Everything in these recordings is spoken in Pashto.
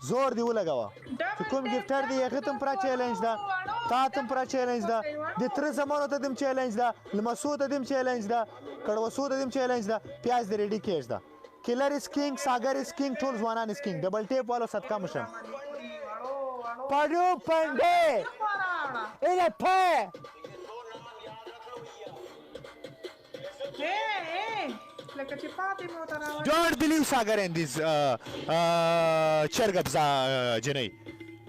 زور دی ولګوه چې کوم ګفټر دی هغه ته پرا چیلنج ده تا ته پرا چیلنج ده د تر زمانو ته دم چیلنج ده لمسو ته دم چیلنج ده کړوسو ته دم چیلنج ده پیاز د ریډي کېش ده کیلر از کینګ ساګر از کینګ ټول ځوانان از کینګ ډبل ټیپ والو صدقه مشم پړو پنده اله په Don't believe Sagar and this Chergabza Jenny.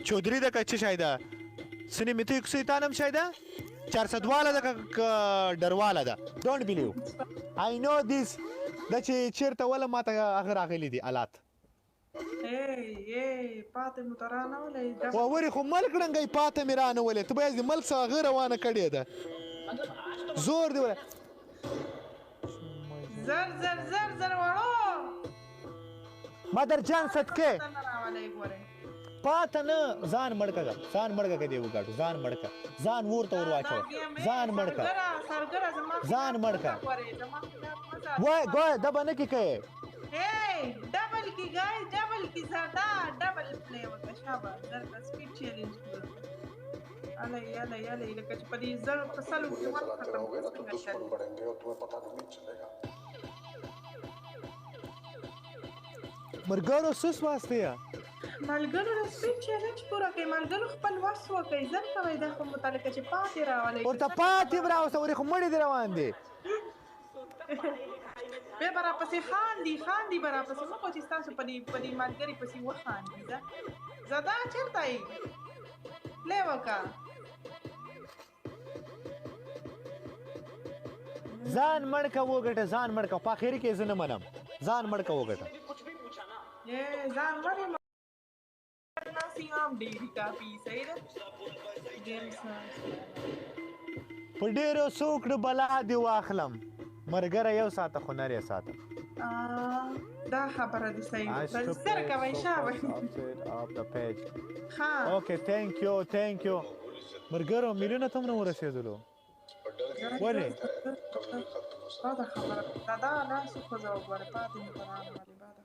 Chodri the Kachishida. Cinematic Sitanam Shida? Charsadwala the Darwala. Don't believe. I know this. That she Chertawala Mata Agaragili a lot. Hey, Pate Mutarana. Well, where you Malgranga Pate Mirano will to buy the Malsa Garawana Kadeda. Zor the زر زر زر زر وړو مدر جان صدقه پاته نه ځان مړکا دی وګاټو ځان مړکا ځان ورته ور واچو ځان مړکا ځان مړکا وای ګوي د باندې کې کې hey double کی guys double کی زړه double play وکړه شابه در سپیډ چیلنج یاله لکه چې په دې زر په سلو کې وخت ختم مرګرو سس واسطه یا ملګرو د سپیډ چیلنج پورا کوي ملګرو خپل وس وکړي ځکه کوي دا خو متعلق چې پاتې راولي ورته پاتې راوسته ورې خو مړي دی روان دي به برا پسې خاندي برا پسې مو چې تاسو په دې ملګری پسې وخاندي زدا چرته ای لیوکا ځان مړکا وګټه ځان مړکا په اخر کې زنه منم ځان مړکا وګټه ځان مړی ناسي هم ډیری کافي صحیح ده په ډیرو سوکړه بلا دی واخلم مرګره یو ساته خو نری ساته دا خبره دي صحیح ده سره کوي شابه اپ د پیج ها اوکې ثانک یو مرګرو میلیونه تم نه ورسېدلو ولې دا خبره دا نه څه خو زه وګوره پاتې متران والی بعد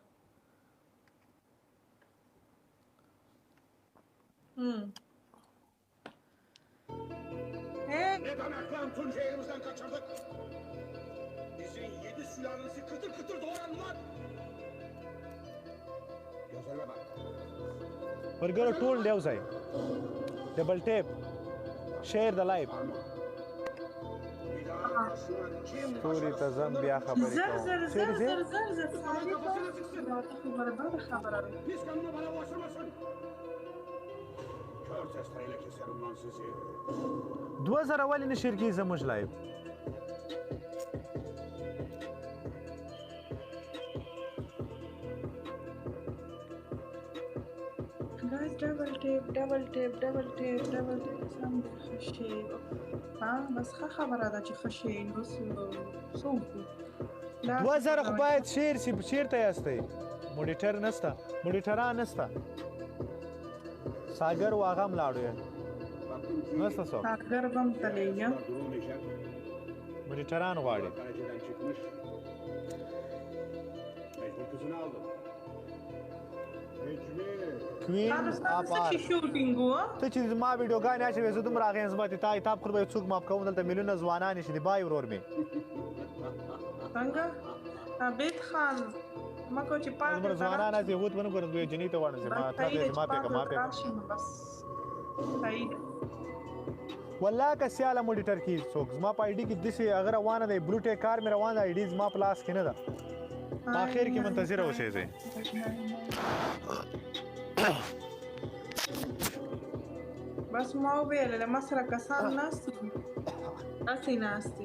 Neden Aklan Tunca elimizden kaçırdık? Bizim 7 sülalesi kıtır kıtır doğrandılar. Gözlerime bak. مرګرو ټول دیو ځای ډبل ټیپ شیر د لایف ستوري ته ځم بیا خبرې کوم Pis kanını bana bulaştırmasın. Kör testereyle keserim lan sizi. 2000 ولې نشر کی زموږ لایف ډبل ټیپ سم خشي بس خبره ده چې خشي نو څو 2000 خو باید شیر سی چیرته یاستئ موډیټران نسته ساګر واغم لاړو نسته څوک ساګر بم تللی موډیټران غواړي کوین اپار ته چې ما ویډیوګانې اچوې زه دومره اغېزمن تا کتاب خو به څوک ماپ کوم دلته میلیونه ځوانان شي دی بای ورور مې څنګه عبید خان ما کو چې پاتې دومره ځوانان چې هوت ونه ګورم دوی جنې ته وړم ما تا ما پیګه بس صحیح والله که سیاله موډیټر کی څوک زما په آی ډي کې دسې اگر روانه دی بلو ټیک کار مې روان دی آی ډي زما پلاس کې نه ده په اخر کې منتظر اوسېږئ بس ما وویل له ما سره کسان ناست دي هسې ناست دي